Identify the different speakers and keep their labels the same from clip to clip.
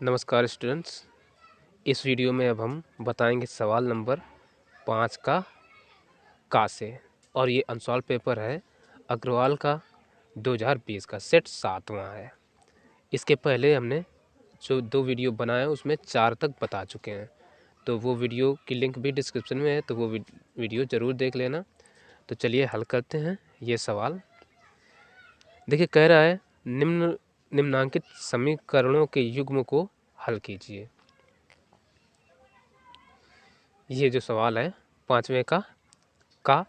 Speaker 1: नमस्कार स्टूडेंट्स। इस वीडियो में अब हम बताएंगे सवाल नंबर 5 का से, और ये अनसॉल्व पेपर है अग्रवाल का 2020 का सेट 7वां है। इसके पहले हमने जो 2 वीडियो बनाए उसमें 4 तक बता चुके हैं, तो वो वीडियो की लिंक भी डिस्क्रिप्शन में है, तो वो वीडियो ज़रूर देख लेना। तो चलिए हल करते हैं ये सवाल। देखिए, कह रहा है निम्नांकित समीकरणों के युग्म को हल कीजिए। ये जो सवाल है 5वें का कह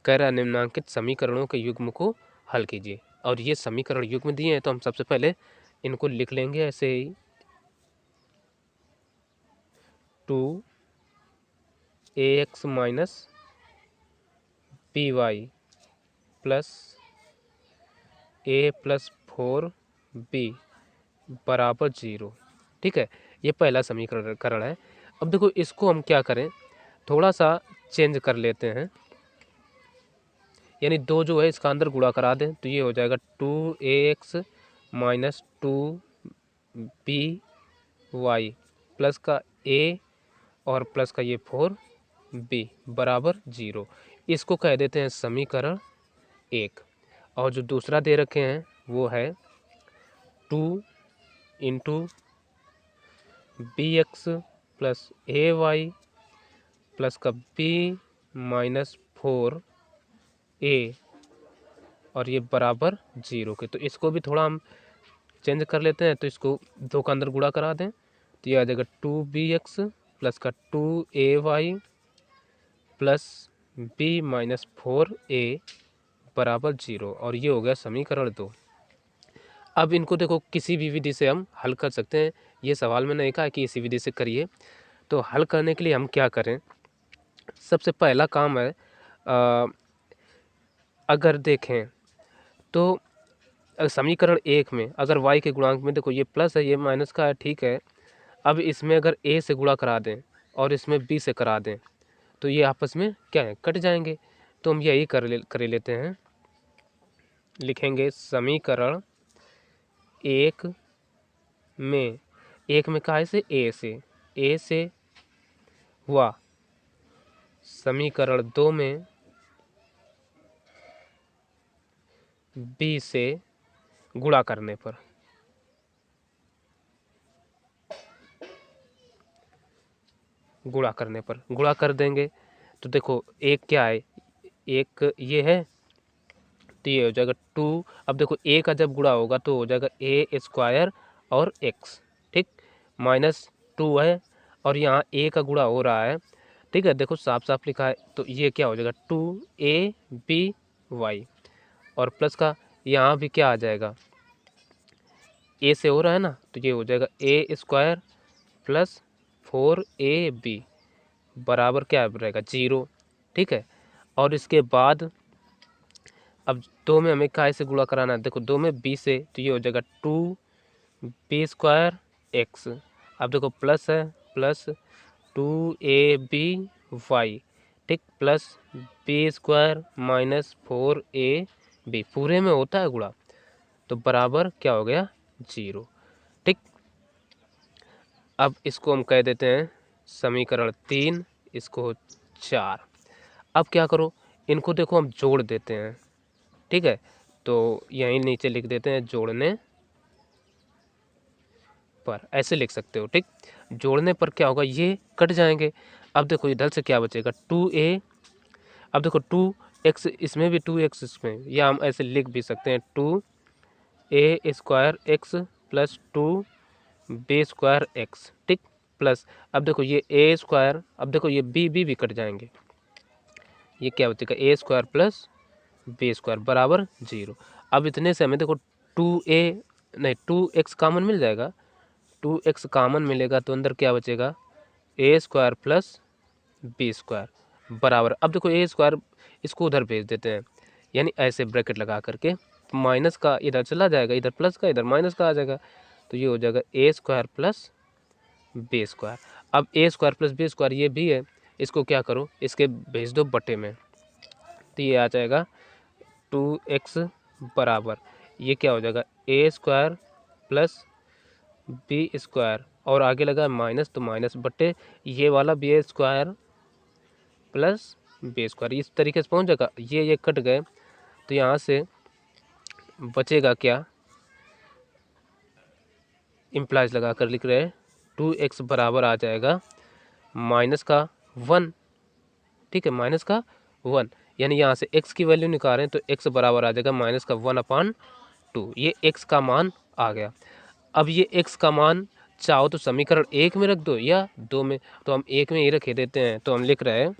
Speaker 1: रहा है निम्नांकित समीकरणों के युग्म को हल कीजिए, और ये समीकरण युग्म दिए हैं तो हम सबसे पहले इनको लिख लेंगे ऐसे ही। 2ax minus by plus a plus 4b बराबर 0। ठीक है, ये पहला समीकरण है। अब देखो, इसको हम क्या करें, थोड़ा सा चेंज कर लेते हैं, यानी 2 जो है इसका अंदर गुणा करा दें तो ये हो जाएगा 2ax माइनस 2by प्लस का a और प्लस का ये 4b बराबर 0। इसको कह देते हैं समीकरण 1। और जो दूसरा दे रखे हैं वो है 2 into bx plus ay plus का b माइनस 4a और ये बराबर 0 के। तो इसको भी थोड़ा हम चेंज कर लेते हैं, तो इसको 2 का अंदर गुणा करा दें तो ये आ जाएगा 2bx प्लस का 2ay plus b minus 4a बराबर 0, और ये हो गया समीकरण 2। अब इनको देखो, किसी भी विधि से हम हल कर सकते हैं। ये सवाल में नहीं कहा कि इसी विधि से करिए, तो हल करने के लिए हम क्या करें, सबसे पहला काम है अगर देखें तो समीकरण 1 में अगर y के गुणांक में देखो ये प्लस है ये माइनस का है, ठीक है। अब इसमें अगर a से गुणा करा दें और इसमें b से करा दें तो ये आपस में क्या है, कट जाएंगे। तो हम यही कर लेते हैं, लिखेंगे समीकरण 1 में कहा से a से हुआ, समीकरण 2 में b से गुणा करने पर, गुणा कर देंगे तो देखो एक क्या है, एक ये है तो ये हो जाएगा 2। अब देखो a का जब गुणा होगा तो हो जाएगा a स्क्वायर और x, ठीक, माइनस 2 है और यहाँ a का गुणा हो रहा है, ठीक है। देखो साफ साफ लिखा है, तो ये क्या हो जाएगा 2aby और प्लस का यहाँ भी क्या आ जाएगा, a से हो रहा है ना, तो ये हो जाएगा a स्क्वायर प्लस 4ab बराबर क्या रहेगा 0, ठीक है। और इसके बाद अब 2 में हमें काय से गुणा कराना है, देखो 2 में b से, तो ये हो जाएगा 2b स्क्वायर x। अब देखो प्लस है, प्लस 2aby, ठीक, plus b square minus 4ab पूरे में होता है गुणा, तो बराबर क्या हो गया 0, ठीक। अब इसको हम कह देते हैं समीकरण 3, इसको 4। अब क्या करो, इनको देखो हम जोड़ देते हैं, ठीक है। तो यहीं नीचे लिख देते हैं जोड़ने पर, ऐसे लिख सकते हो, ठीक। जोड़ने पर क्या होगा, ये कट जाएंगे। अब देखो इधर से क्या बचेगा 2a, अब देखो 2x इसमें भी 2x इसमें, या हम ऐसे लिख भी सकते हैं 2a square x plus 2b square x, ठीक, प्लस अब देखो ये a स्क्वायर, अब देखो ये b भी कट जाएंगे, ये क्या बचेगा a square plus b square बराबर 0। अब इतने से हमें देखो 2x कॉमन मिल जाएगा, 2x कॉमन मिलेगा तो अंदर क्या बचेगा a square plus b square बराबर, अब देखो a स्क्वायर इसको उधर भेज देते हैं, यानी ऐसे ब्रैकेट लगा करके माइनस का इधर चला जाएगा, इधर प्लस का इधर माइनस का आ जाएगा, तो ये हो जाएगा a square plus b square. अब a square plus b square ये भी है, इसको क्या करो, इसके भेज दो बटे में, तो ये आ जाएगा 2x बराबर, ये क्या हो जाएगा a square plus b square और आगे लगा माइनस, तो माइनस बटे ये वाला बी ए स्क्वायर प्लस बी स्क्वायर, इस तरीके से पहुंच जाएगा। ये कट गए तो यहाँ से बचेगा क्या, इम्प्लाइज लगा कर लिख रहे हैं 2x बराबर आ जाएगा माइनस का 1। ठीक है, माइनस का 1, यानी यहाँ से x की वैल्यू निकाल रहे हैं तो x बराबर आ जाएगा माइनस का 1/2। ये x का मान आ गया। अब ये x का मान चाहो तो समीकरण 1 में रख दो या 2 में, तो हम 1 में ही रखे देते हैं। तो हम लिख रहे हैं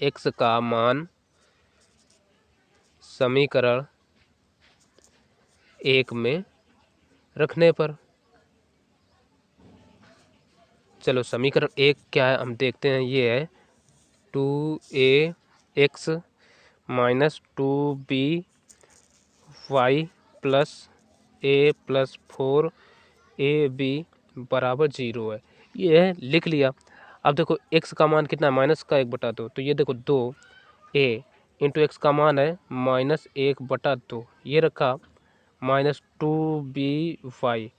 Speaker 1: x का मान समीकरण 1 में रखने पर, चलो समीकरण 1 क्या है हम देखते हैं। ये है 2ax minus 2by plus a plus 4ab बराबर 0 है। ये है, लिख लिया। अब देखो x का मान कितना है, माइनस का 1/2। तो ये देखो 2a इंटू एक्स का मान है माइनस 1/2, ये रखा माइनस 2by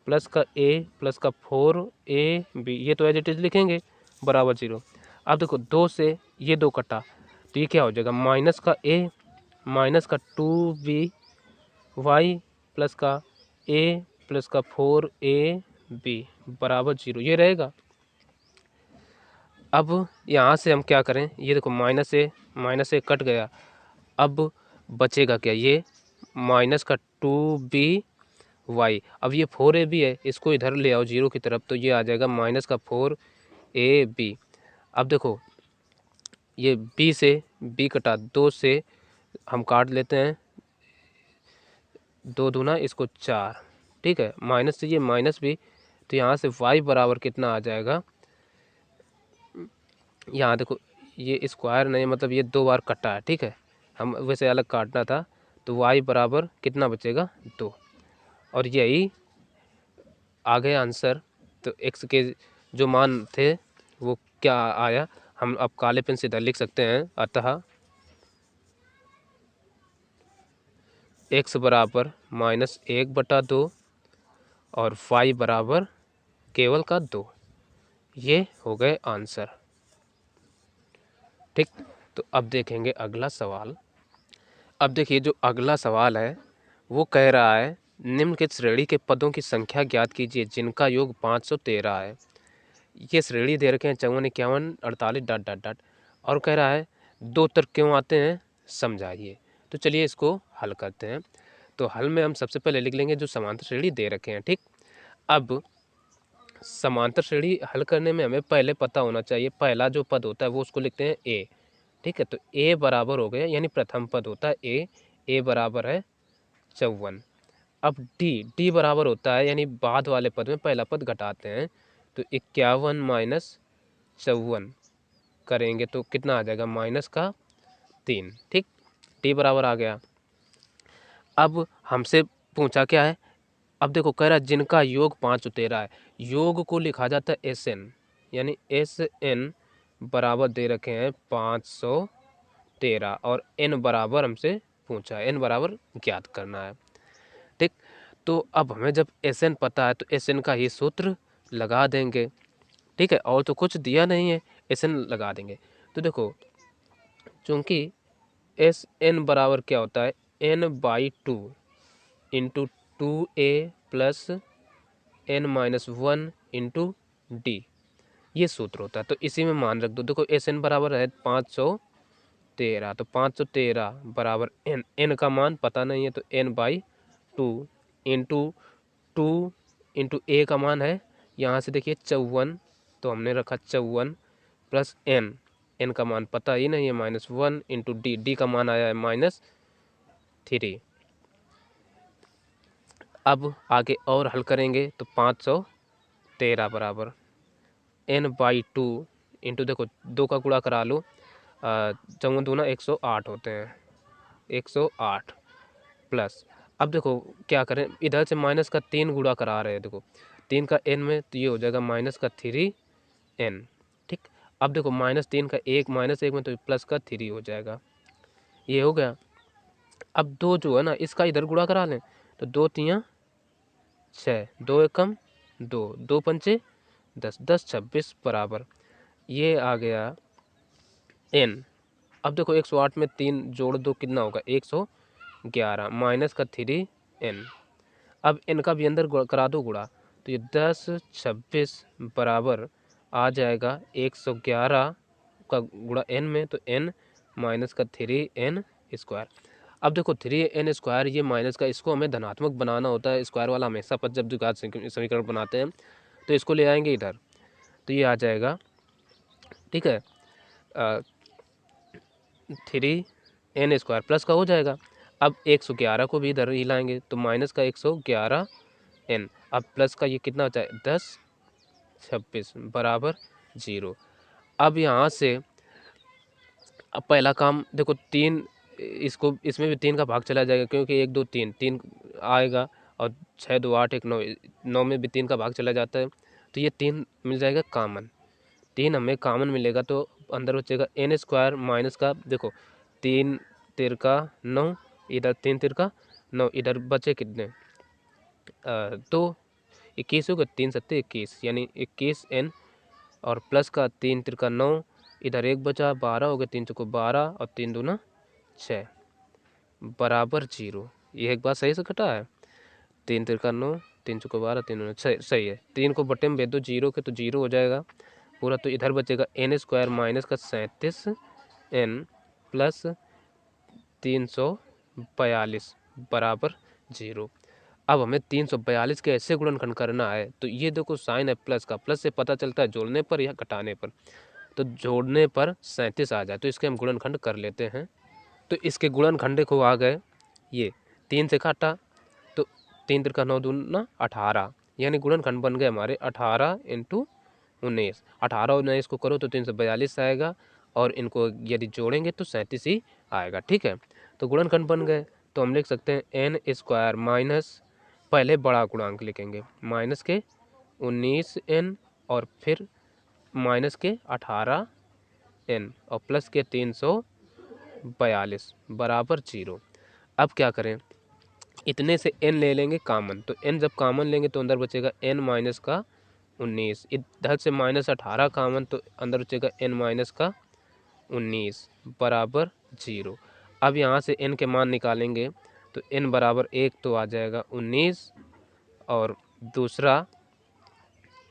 Speaker 1: प्लस का a प्लस का 4ab, ये तो एज इट इज लिखेंगे बराबर 0। अब देखो 2 से ये 2 कटा तो ये क्या हो जाएगा, माइनस का a माइनस का 2by प्लस का a प्लस का 4ab बराबर 0, ये रहेगा। अब यहाँ से हम क्या करें, ये देखो माइनस ए कट गया। अब बचेगा क्या, ये माइनस का 2by। अब ये 4ab है, इसको इधर ले आओ 0 की तरफ, तो ये आ जाएगा माइनस का 4ab। अब देखो ये b से b कटा, 2 से हम काट लेते हैं 2 दूना इसको 4। ठीक है, माइनस से ये माइनस भी, तो यहाँ से y बराबर कितना आ जाएगा, यहाँ देखो ये स्क्वायर नहीं, मतलब ये 2 बार कटा है। ठीक है, हम वैसे अलग काटना था, तो y बराबर कितना बचेगा 2, और यही आ गया आंसर। तो x के जो मान थे वो क्या आया, हम अब काले पेन से इधर लिख सकते हैं। अतः x बराबर -1/2 और y बराबर केवल का 2, ये हो गए आंसर। ठीक, तो अब देखेंगे अगला सवाल। अब देखिए जो अगला सवाल है वो कह रहा है निम्नलिखित श्रेणी के पदों की संख्या ज्ञात कीजिए जिनका योग 513 है। ये श्रेणी दे रखे हैं 54, 51, 48 डॉट डॉट डॉट, और कह रहा है 2 उत्तर क्यों आते हैं समझाइए। तो चलिए इसको हल करते हैं। तो हल में हम सबसे पहले लिख लेंगे जो समांतर श्रेणी दे रखे हैं। ठीक, अब समांतर श्रेणी हल करने में हमें पहले पता होना चाहिए, पहला जो पद होता है वो उसको लिखते हैं ए। ठीक है, तो ए बराबर हो गया, यानी प्रथम पद होता है ए बराबर है 54। अब डी बराबर होता है, यानी बाद वाले पद में पहला पद घटाते हैं, तो 51 माइनस 54 करेंगे तो कितना आ जाएगा, माइनस का 3। ठीक, डी बराबर आ गया। अब हमसे पूछा क्या है, अब देखो कह रहा है जिनका योग 513 है। योग को लिखा जाता है SN, यानी SN बराबर दे रखे हैं 513, और n बराबर हमसे पूछा है, n बराबर ज्ञात करना है। ठीक, तो अब हमें जब SN पता है तो SN का ही सूत्र लगा देंगे। ठीक है, और तो कुछ दिया नहीं है, SN लगा देंगे। तो देखो चूंकि SN बराबर क्या होता है, n/2 into 2a plus n-1 into D, ये सूत्र होता है। तो इसी में मान रख दो। देखो SN बराबर है 513, तो 513 बराबर n का मान पता नहीं है तो n/2 इंटू 2 इंटू a का मान है यहाँ से देखिए 54, तो हमने रखा 54 प्लस n का मान पता ही नहीं है -1 इंटू डी का मान आया है -3। अब आगे और हल करेंगे तो 513 बराबर n/2 इंटू, देखो 2 का गुणा करा लो, 54 दूना 108 होते हैं, 108 प्लस, अब देखो क्या करें, इधर से माइनस का 3 गुणा करा रहे हैं। देखो 3 का n में, तो ये हो जाएगा -3n। ठीक, अब देखो -3 का -1 में, तो प्लस का 3 हो जाएगा, ये हो गया। अब 2 जो है ना इसका इधर गुणा करा लें, तो 2 3 6, 2 एकम 2, 2 पंचे 10, 10 26 बराबर ये आ गया n। अब देखो 108 में 3 जोड़ दो कितना होगा 111 माइनस का 3n। अब n का भी अंदर करा दो गुणा, तो ये 10 26 बराबर आ जाएगा 111 का गुणा n में, तो n माइनस का 3n स्क्वायर। अब देखो 3n स्क्वायर ये माइनस का, इसको हमें धनात्मक बनाना होता है, स्क्वायर वाला हमेशा पर जब द्विघात समीकरण बनाते हैं तो इसको ले आएंगे इधर, तो ये आ जाएगा, ठीक है, 3n स्क्वायर प्लस का हो जाएगा। अब 111 को भी इधर ही लाएंगे, तो माइनस का 111n, अब प्लस का ये कितना होता है 10 26 बराबर 0। अब यहाँ से अब पहला काम देखो 3, इसको इसमें भी 3 का भाग चला जाएगा, क्योंकि 1 2 3 3 आएगा, और 6 2 8 1 9, 9 में भी 3 का भाग चला जाता है, तो ये 3 मिल जाएगा कामन। 3 हमें कामन मिलेगा, तो अंदर बचेगा n स्क्वायर माइनस का, देखो 3 तिरका 9, इधर 3 तिरका 9, इधर बचे कितने 2, 21 होगा, 3 सत्ते 21 यानी 21n, और प्लस का 3 तिरका 9, इधर 1 बचा 12 हो गया, 3 चौको 12 और 3 दूना 6 बराबर 0। ये एक बात सही से कटा है, 3 तिरका 9, 3 चौको 12, 3 दूना 6 सही है। 3 को बटे में भेज दो 0 के, तो 0 हो जाएगा पूरा, तो इधर बचेगा n स्क्वायर माइनस का 37n प्लस 342 बराबर 0। अब हमें 342 के ऐसे गुणनखंड करना है, तो ये देखो साइन है प्लस का, प्लस से पता चलता है जोड़ने पर या घटाने पर, तो जोड़ने पर 37 आ जाए, तो इसके हम गुणनखंड कर लेते हैं। तो इसके गुणनखंड देखो आ गए, ये 3 से काटा तो 3 तिरका 9 दूना 18, यानी गुणनखंड बन गए हमारे 18 × 19। 18 और 19 को करो तो 342 आएगा, और इनको यदि जोड़ेंगे तो 37 ही आएगा, ठीक है। तो गुणनखंड बन गए, तो हम लिख सकते हैं n स्क्वायर माइनस, पहले बड़ा गुणांक लिखेंगे, माइनस के 19n और फिर माइनस के 18n और प्लस के 342 बराबर 0। अब क्या करें, इतने से n ले लेंगे कामन, तो n जब कामन लेंगे तो अंदर बचेगा n माइनस का 19, इधर से माइनस 18 कामन, तो अंदर बचेगा n माइनस का 19 बराबर 0। अब यहाँ से n के मान निकालेंगे, तो n बराबर 1 तो आ जाएगा 19, और दूसरा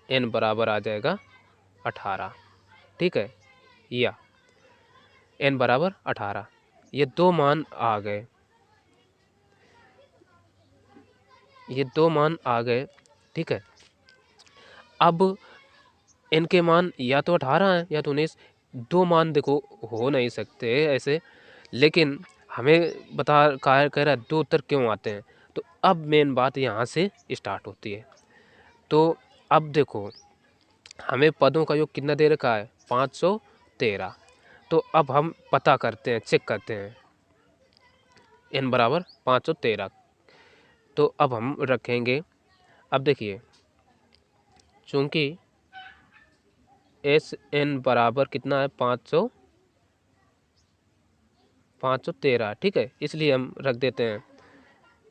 Speaker 1: n बराबर आ जाएगा 18, ठीक है, या n बराबर 18, ये दो मान आ गए, ये दो मान आ गए, ठीक है। अब n के मान या तो 18 है या तो 19, दो मान देखो हो नहीं सकते ऐसे, लेकिन हमें कह रहा है दो उत्तर क्यों आते हैं, तो अब मेन बात यहाँ से स्टार्ट होती है। तो अब देखो हमें पदों का योग कितना दे रखा है 513, तो अब हम पता करते हैं, चेक करते हैं n बराबर 513, तो अब हम रखेंगे, अब देखिए चूँकि SN बराबर कितना है 513, ठीक है, इसलिए हम रख देते हैं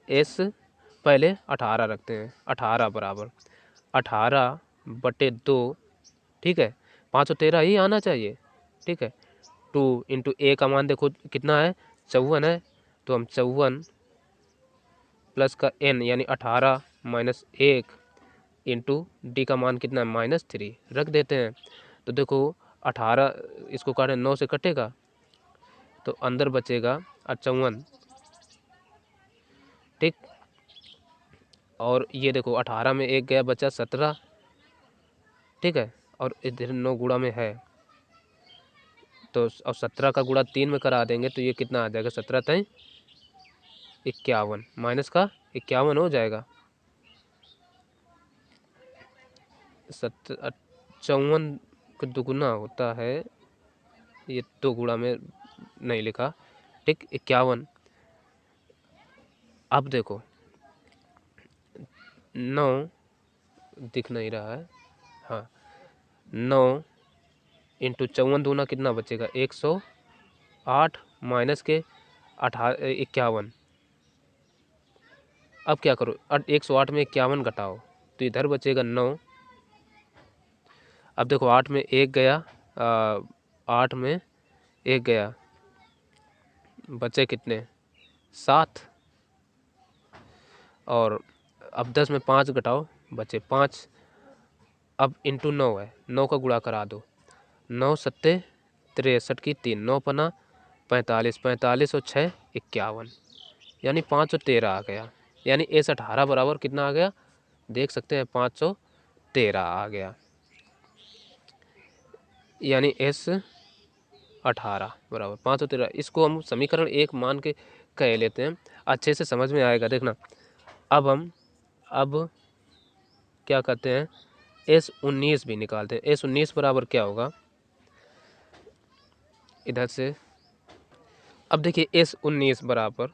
Speaker 1: S पहले 18 रखते हैं, 18 बराबर 18/2, ठीक है, 513 ही आना चाहिए, ठीक है। 2 × a का मान देखो कितना है 54 है, तो हम 54 प्लस का n यानी 18 माइनस 1 इंटू d का मान कितना है -3 रख देते हैं। तो देखो 18 इसको काटें 9 से कटेगा, तो अंदर बचेगा 54, ठीक, और ये देखो 18 में 1 गया बचा 17, ठीक है, और इधर 9 गुणा में है, तो अब 17 का गुणा 3 में करा देंगे, तो ये कितना आ जाएगा 17 तय 51 माइनस का 51 हो जाएगा, 54 का दुगुना होता है, ये 2 गुणा में नहीं लिखा, ठीक, 51। अब देखो 9 दिख नहीं रहा है, हाँ 9 × 54 दूना कितना बचेगा 108 माइनस के 51। अब क्या करो 108 में 51 घटाओ, तो इधर बचेगा 9। अब देखो 8 में 1 गया, 8 में 1 गया, बचे कितने 7। और अब 10 में 5 घटाओ, बचे 5। अब इंटू 9 है, 9 का गुणा करा दो, 9 सत्ते 63 की 3, 9 पना 45, 45 और 6 51, यानी 513 आ गया। यानी S18 बराबर कितना आ गया, देख सकते हैं 513 आ गया। यानी S18 बराबर 513। इसको हम समीकरण 1 मान के कह लेते हैं, अच्छे से समझ में आएगा। देखना अब क्या करते हैं, S19 भी निकालते हैं। S19 बराबर क्या होगा, इधर से अब देखिए S19 बराबर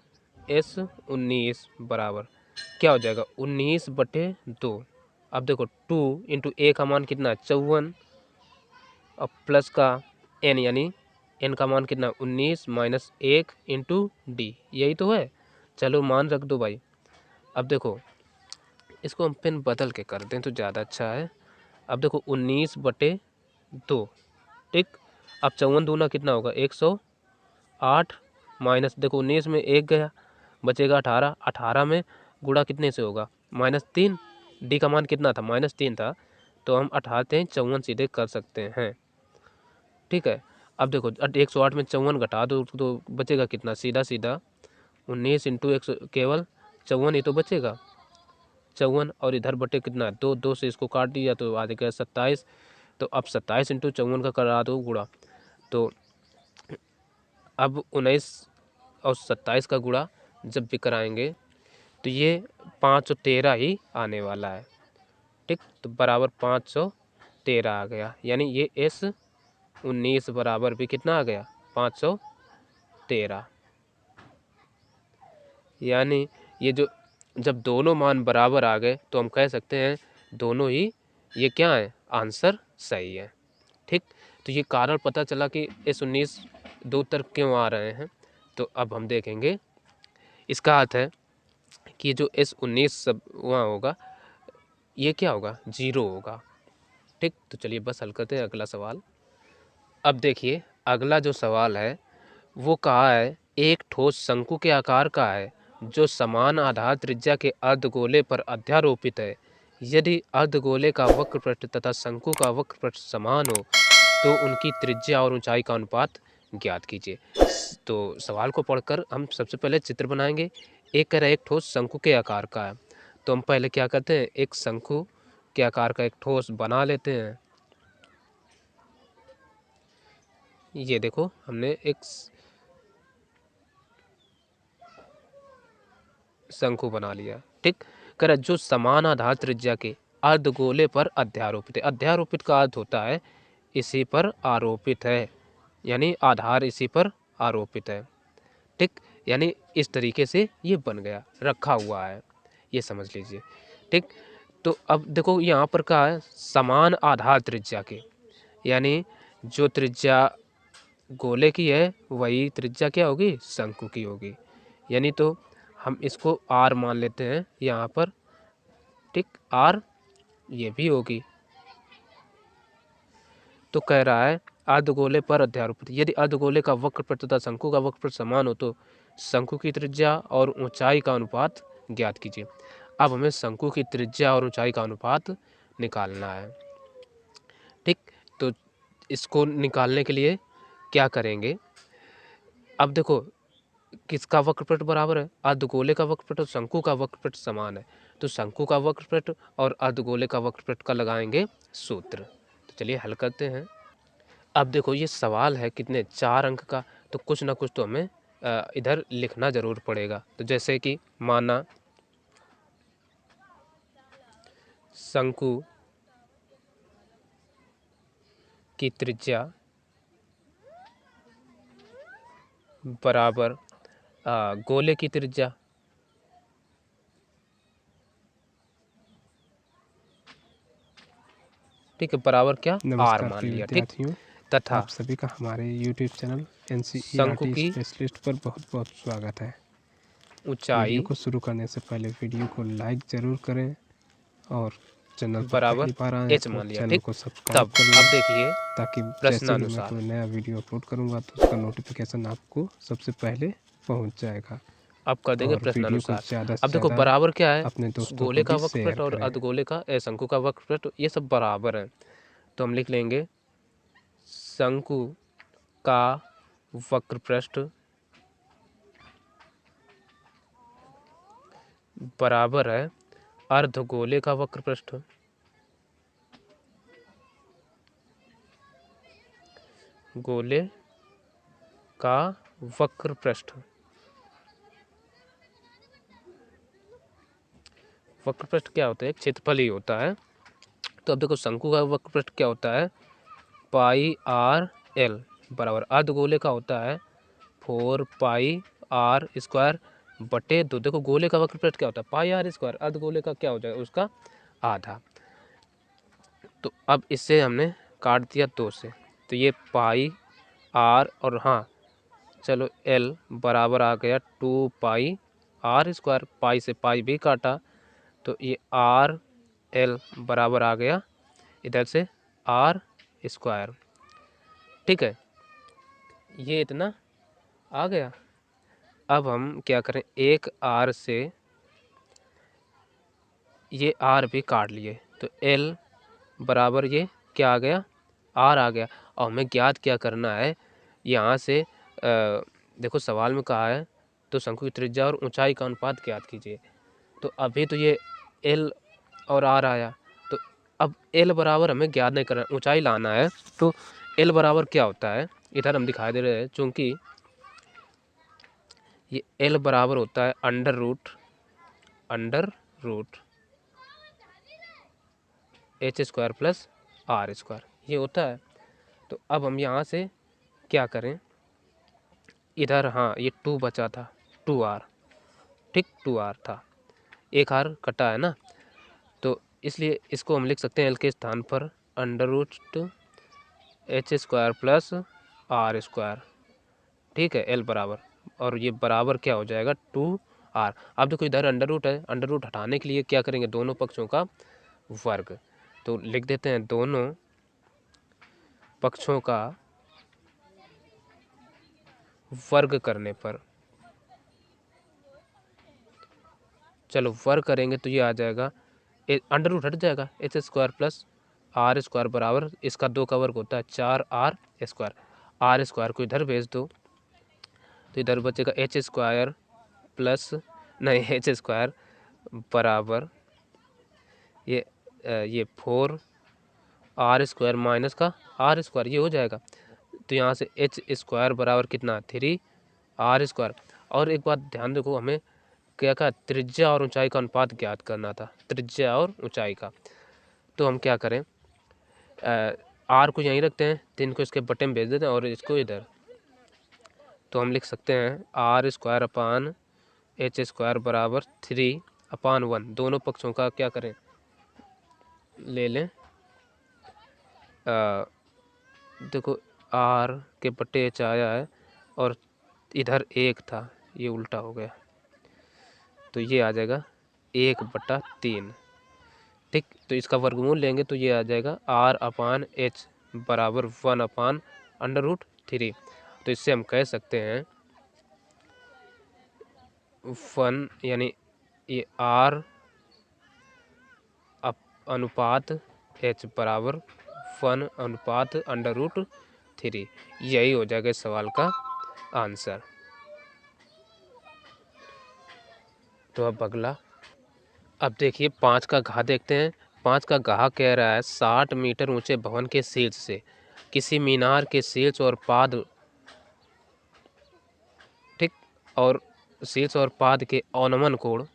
Speaker 1: क्या हो जाएगा, 19/2। अब देखो 2 इंटू ए का मान कितना है 54, अब प्लस का n यानी n का मान कितना 19 माइनस 1 इंटू डी, यही तो है। चलो मान रख दो भाई। अब देखो इसको हम पेन बदल के कर दें तो ज़्यादा अच्छा है। अब देखो 19/2, ठीक। अब 54 दूना कितना होगा 108, माइनस देखो 19 में 1 गया, बचेगा 18। 18 में गुणा कितने से होगा -3, डी का मान कितना था -3 था, तो हम 18 54 सीधे कर सकते हैं, ठीक है। अब देखो 108 में 54 घटा दो तो बचेगा कितना, सीधा 19 इंटू 100 केवल 54 ही तो बचेगा, 54। और इधर बटे कितना 2, 2 से इसको काट दिया तो आ जाएगा 27। तो अब 27 इंटू 54 का करा दो गुणा, तो अब 19 और 27 का गुणा जब भी कराएंगे तो ये 513 ही आने वाला है, ठीक। तो बराबर 513 आ गया। यानी ये S19 बराबर भी कितना आ गया 513। यानी ये जो जब दोनों मान बराबर आ गए तो हम कह सकते हैं दोनों ही ये क्या है, आंसर सही है, ठीक। तो ये कारण पता चला कि S19 दो उत्तर क्यों आ रहे हैं। तो अब हम देखेंगे, इसका अर्थ है कि जो S19 सब वहाँ होगा ये क्या होगा 0 होगा, ठीक। तो चलिए बस हल करते हैं अगला सवाल। अब देखिए अगला जो सवाल है वो कहा है, एक ठोस शंकु के आकार का है जो समान आधार त्रिज्या के अर्धगोले पर अध्यारोपित है। यदि अर्धगोले का वक्रपृष्ठ तथा शंकु का वक्रपृष्ठ समान हो तो उनकी त्रिज्या और ऊंचाई का अनुपात ज्ञात कीजिए। तो सवाल को पढ़कर हम सबसे पहले चित्र बनाएंगे। एक कह रहा है एक ठोस शंकु के आकार का है, तो हम पहले क्या करते हैं, एक शंकु के आकार का एक ठोस बना लेते हैं। ये देखो हमने एक शंकु बना लिया, ठीक। कह रहा जो समान आधार त्रिज्या के अर्धगोले पर अध्यारोपित है। अध्यारोपित का अर्थ होता है इसी पर आरोपित है, यानी आधार इसी पर आरोपित है, ठीक। यानी इस तरीके से ये बन गया, रखा हुआ है, ये समझ लीजिए, ठीक। तो अब देखो यहाँ पर क्या है, समान आधार त्रिज्या के, यानी जो त्रिज्या गोले की है वही त्रिज्या क्या होगी, शंकु की होगी। यानी तो हम इसको R मान लेते हैं यहाँ पर, ठीक। R ये भी होगी। तो कह रहा है अर्धगोले पर अध्यारोपित, यदि अर्धगोले का वक्रपृष्ठ तथा शंकु का वक्रपृष्ठ समान हो तो शंकु की त्रिज्या और ऊंचाई का अनुपात ज्ञात कीजिए। अब हमें शंकु की त्रिज्या और ऊंचाई का अनुपात निकालना है, ठीक। तो इसको निकालने के लिए क्या करेंगे, अब देखो किसका वक्रपृष्ठ बराबर है, अर्धगोले का वक्रपृष्ठ और शंकु का वक्रपृष्ठ समान है, तो शंकु का वक्रपृष्ठ और अर्धगोले का वक्रपृष्ठ का लगाएंगे सूत्र। तो चलिए हल करते हैं। अब देखो ये सवाल है कितने 4 अंक का, तो कुछ ना कुछ तो हमें इधर लिखना जरूर पड़ेगा। तो जैसे कि माना शंकु की त्रिज्या बराबर गोले की त्रिज्या, ठीक है, बराबर क्या R मान लिया, ठीक। तथा
Speaker 2: आप सभी का हमारे YouTube चैनल
Speaker 1: शंकु
Speaker 2: NCERT
Speaker 1: की
Speaker 2: स्पेशलिस्ट पर बहुत बहुत स्वागत है।
Speaker 1: ऊंचाई
Speaker 2: वीडियो को शुरू करने से पहले वीडियो को लाइक ज़रूर करें और चैनल पर
Speaker 1: बराबर
Speaker 2: पहली बार आए हैं
Speaker 1: h
Speaker 2: तो
Speaker 1: मान लिया।
Speaker 2: चैनल
Speaker 1: ठीक,
Speaker 2: को सब्सक्राइब
Speaker 1: तब
Speaker 2: कर
Speaker 1: अब
Speaker 2: लें,
Speaker 1: देखिए
Speaker 2: ताकि जैसे भी मैं
Speaker 1: प्रश्नानुसार।
Speaker 2: कोई नया वीडियो अपलोड करूँगा तो उसका नोटिफिकेशन आपको सबसे पहले पहुँच जाएगा।
Speaker 1: अब कर देंगे
Speaker 2: और वीडियो को
Speaker 1: प्रश्नानुसार।
Speaker 2: ज़्यादा
Speaker 1: अब
Speaker 2: से
Speaker 1: देखो
Speaker 2: ज़्यादा
Speaker 1: बराबर क्या है,
Speaker 2: अपने दोस्तों को
Speaker 1: गोले का
Speaker 2: भी शेयर
Speaker 1: वक्रपृष्ठ और
Speaker 2: करें।
Speaker 1: अर्धगोले का शंकु का वक्रपृष्ठ ये सब बराबर है। तो हम लिख लेंगे शंकु का वक्रपृष्ठ बराबर है अर्धगोले का वक्रपृष्ठ। गोले का वक्रपृष्ठ, वक्रपृष्ठ क्या होता है, एक क्षेत्रफल ही होता है। तो अब देखो शंकु का वक्रपृष्ठ क्या होता है, पाई आर एल बराबर अर्धगोले का होता है 4 पाई आर स्क्वायर बटे 2। देखो गोले का वक्रपृष्ठ क्या होता है, पाई आर स्क्वायर, अर्धगोले का क्या हो जाएगा, उसका आधा। तो अब इससे हमने काट दिया 2 से, तो ये पाई आर और हाँ चलो एल बराबर आ गया 2 पाई आर स्क्वायर, पाई से पाई भी काटा तो ये आर एल बराबर आ गया इधर से आर स्क्वायर। ठीक है, ये इतना आ गया। अब हम क्या करें, एक आर से ये आर भी काट लिए तो एल बराबर ये क्या आ गया, आर आ गया। और हमें ज्ञात क्या करना है, यहाँ से देखो सवाल में कहा है तो शंकु की त्रिज्या और ऊंचाई का अनुपात ज्ञात कीजिए। तो अभी तो ये एल और आर आया, तो अब एल बराबर हमें ज्ञात नहीं करना, ऊंचाई लाना है। तो एल बराबर क्या होता है, इधर हम दिखाई दे रहे हैं, चूंकि ये एल बराबर होता है under root H square plus R square, ये होता है। तो अब हम यहाँ से क्या करें, इधर हाँ ये 2 बचा था, 2r, ठीक 2r था, एक आर कटा है ना, तो इसलिए इसको हम लिख सकते हैं एल के स्थान पर under root H square plus R square. ठीक है, एल बराबर, और ये बराबर क्या हो जाएगा 2r। अब देखो इधर अंडर रूट है, अंडर रूट हटाने के लिए क्या करेंगे, दोनों पक्षों का वर्ग। तो लिख देते हैं दोनों पक्षों का वर्ग करने पर, चलो वर्ग करेंगे तो ये आ जाएगा, अंडर रूट हट जाएगा, H square plus R square बराबर इसका 2 का वर्ग होता है 4r स्क्वायर। आर स्क्वायर को इधर भेज दो तो इधर बचेगा एच स्क्वायर प्लस नहीं एच स्क्वायर बराबर ये 4 आर स्क्वायर माइनस का आर स्क्वायर, ये हो जाएगा। तो यहाँ से एच स्क्वायर बराबर कितना 3 आर स्क्वायर। और एक बात ध्यान रखो, हमें क्या कहा, त्रिज्या और ऊंचाई का अनुपात ज्ञात करना था, त्रिज्या और ऊंचाई का। तो हम क्या करें, आर को यहीं रखते हैं, 3 को इसके बटे में भेज देते हैं और इसको इधर। तो हम लिख सकते हैं R square upon H square बराबर 3/1। दोनों पक्षों का क्या करें, ले लें, देखो आर के बटे एच आया है और इधर 1 था, ये उल्टा हो गया, तो ये आ जाएगा 1/3। ठीक, तो इसका वर्गमूल लेंगे तो ये आ जाएगा आर अपान एच बराबर 1/√3। तो इससे हम कह सकते हैं 1 यानी ये आर अनुपात एच बराबर 1/√3। यही हो जाएगा इस सवाल का आंसर। तो अब अगला, अब देखिए 5 का घा देखते हैं। 5 का घा कह रहा है 60 मीटर ऊंचे भवन के शीर्ष से किसी मीनार के शीर्ष और पाद, ठीक, और शीर्ष और पाद के अवनमन कोण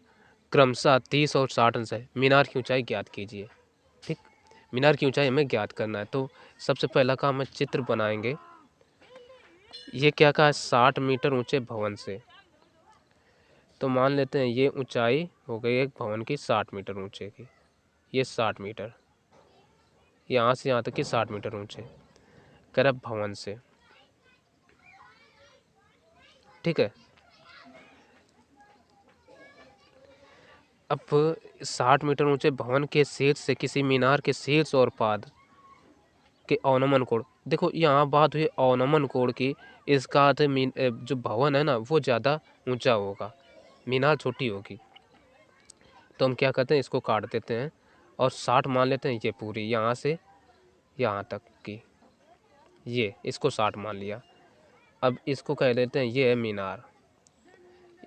Speaker 1: क्रमशः 30 और 60 अंश है, मीनार की ऊंचाई ज्ञात कीजिए। ठीक, मीनार की ऊंचाई हमें ज्ञात करना है। तो सबसे पहला काम है चित्र बनाएंगे। ये क्या कहा है, 60 मीटर ऊंचे भवन से, तो मान लेते हैं ये ऊंचाई हो गई एक भवन की 60 मीटर ऊंचे की, ये 60 मीटर, यहाँ से यहाँ तक की 60 मीटर ऊंचे कर भवन से। ठीक है, अब 60 मीटर ऊंचे भवन के शीर्ष से किसी मीनार के शीर्ष और पाद के अवनमन कोण, देखो यहाँ बात हुई अवनमन कोण की, इसका अर्थ जो भवन है ना वो ज़्यादा ऊंचा होगा, मीनार छोटी होगी। तो हम क्या करते हैं, इसको काट देते हैं और 60 मान लेते हैं, ये पूरी यहाँ से यहाँ तक की, ये इसको 60 मान लिया। अब इसको कह देते हैं ये है मीनार,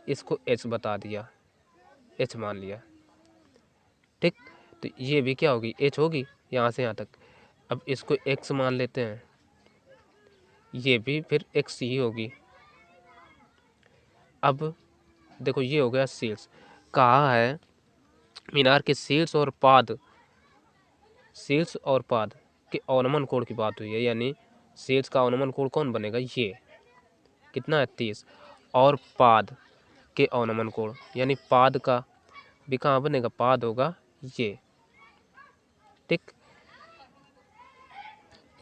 Speaker 1: इसको h बता दिया, h मान लिया, ठीक। तो ये भी क्या होगी, h होगी यहाँ से यहाँ तक। अब इसको x मान लेते हैं, ये भी फिर x ही होगी। अब देखो ये हो गया शीर्ष, कहा है मीनार के शीर्ष और पाद के अवनमन कोण की बात हुई है, यानी शीर्ष का अवनमन कोण कौन बनेगा, ये कितना है 30, और पाद के अवनमन कोण यानी पाद का भी कहाँ बनेगा, पाद होगा ये, ठीक।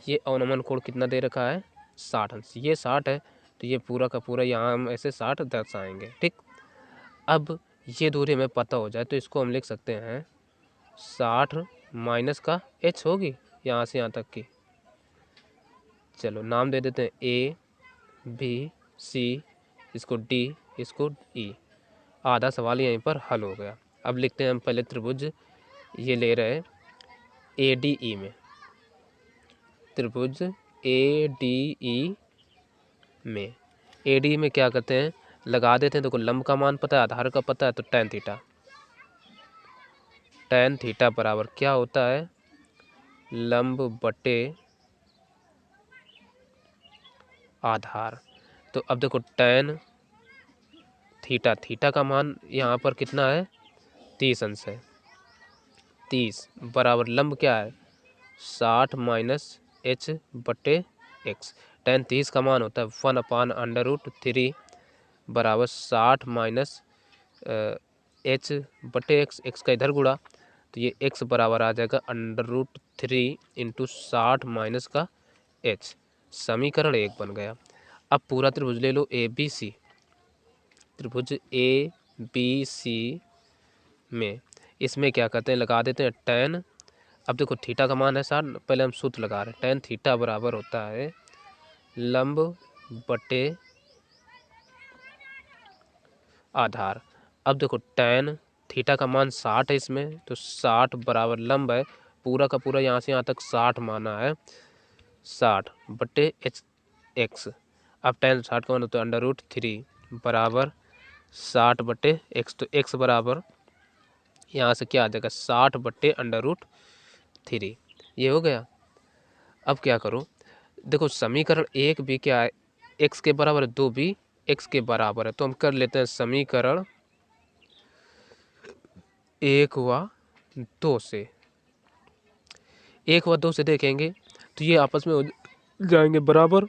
Speaker 1: ये अवनमन कोण कितना दे रखा है 60 अंश, ये 60 है, तो ये पूरा का पूरा यहाँ हम ऐसे 60 दर्शाएंगे, ठीक। अब ये दूरी हमें पता हो जाए तो इसको हम लिख सकते हैं 60 माइनस का h होगी यहाँ से यहाँ तक की। चलो नाम दे देते हैं A B C, इसको D, इसको E। आधा सवाल यहीं पर हल हो गया। अब लिखते हैं हम पहले त्रिभुज, ये ले रहे हैं ADE में, त्रिभुज ADE में, ADE में क्या करते हैं, लगा देते हैं। देखो लंब का मान पता है, आधार का पता है, तो tan थीटा बराबर क्या होता है, लंब बटे आधार। तो अब देखो tan थीटा का मान यहाँ पर कितना है 30 अंश है, 30 बराबर लंब क्या है 60 माइनस h बटे x। tan 30 का मान होता है 1/√3 बराबर 60 माइनस h बटे x का इधर गुणा, तो ये x बराबर आ जाएगा √3 इंटू 60 माइनस का h। समीकरण 1 बन गया। अब पूरा त्रिभुज ले लो ABC, त्रिभुज ABC में, इसमें क्या करते हैं, लगा देते हैं tan। अब देखो थीटा का मान है 60, पहले हम सूत्र लगा रहे हैं, tan थीटा बराबर होता है लंब बटे आधार। अब देखो tan थीटा का मान 60 है इसमें, तो 60 बराबर लंब है, पूरा का पूरा यहाँ से यहाँ तक 60 माना है, 60 बटे x। अब tan 60 का मान होता है √3 बराबर 60 बटे x, तो x बराबर यहाँ से क्या आ जाएगा 60 बटे √3, ये हो गया। अब क्या करो, देखो समीकरण 1 भी क्या है, x के बराबर है, 2 भी x के बराबर है, तो हम कर लेते हैं समीकरण 1 व 2 से, 1 व 2 से देखेंगे तो ये आपस में हो जाएंगे बराबर,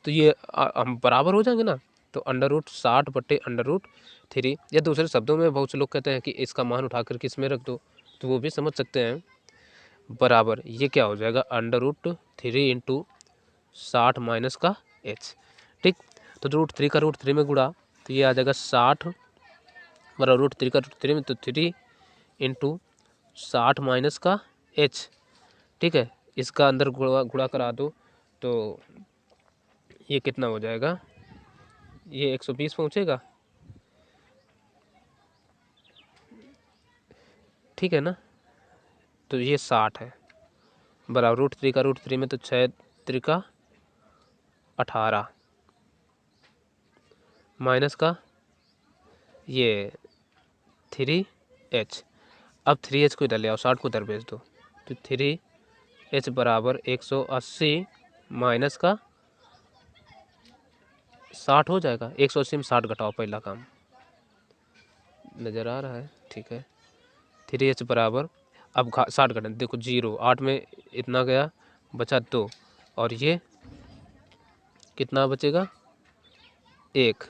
Speaker 1: तो ये हम बराबर हो जाएंगे ना, तो √60 बटे √3, या दूसरे शब्दों में बहुत से लोग कहते हैं कि इसका मान उठाकर किस में रख दो, तो वो भी समझ सकते हैं, बराबर ये क्या हो जाएगा √3 इंटू 60 माइनस का h, ठीक। तो √3 का √3 में गुणा, तो ये आ जाएगा 60 बराबर √3 का √3 में, तो 3 इंटू 60 माइनस का h, ठीक है। इसका अंदर गुणा करा दो तो ये कितना हो जाएगा, ये 120 पहुँचेगा, ठीक है ना। तो ये 60 है बराबर √3 का √3 में, तो 6 त्रिका 18 माइनस का ये 3h। अब 3h को इधर ले आओ, 60 को इधर भेज दो, तो 3h बराबर 180 माइनस का 60 हो जाएगा। 180 में 60 घटाओ, पहला काम नज़र आ रहा है, ठीक है। 3h बराबर, अब 60 घटा, देखो 0, 8 में इतना गया, बचा 2, और ये कितना बचेगा 1,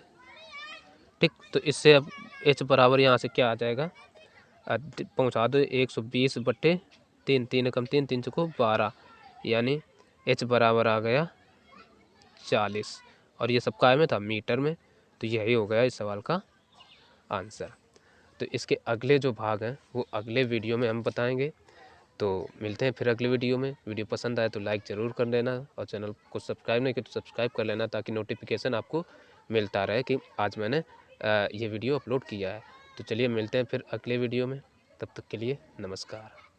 Speaker 1: ठीक। तो इससे अब h बराबर यहाँ से क्या आ जाएगा, पहुँचा दो 120 बटे 3, 3 कम 3, 3 को 12, यानी h बराबर आ गया 40, और ये सब काय में था, मीटर में, तो यही हो गया इस सवाल का आंसर। तो इसके अगले जो भाग हैं वो अगले वीडियो में हम बताएंगे। तो मिलते हैं फिर अगले वीडियो में। वीडियो पसंद आए तो लाइक ज़रूर कर लेना और चैनल को सब्सक्राइब नहीं किया तो सब्सक्राइब कर लेना, ताकि नोटिफिकेशन आपको मिलता रहे कि आज मैंने ये वीडियो अपलोड किया है। तो चलिए मिलते हैं फिर अगले वीडियो में, तब तक के लिए नमस्कार।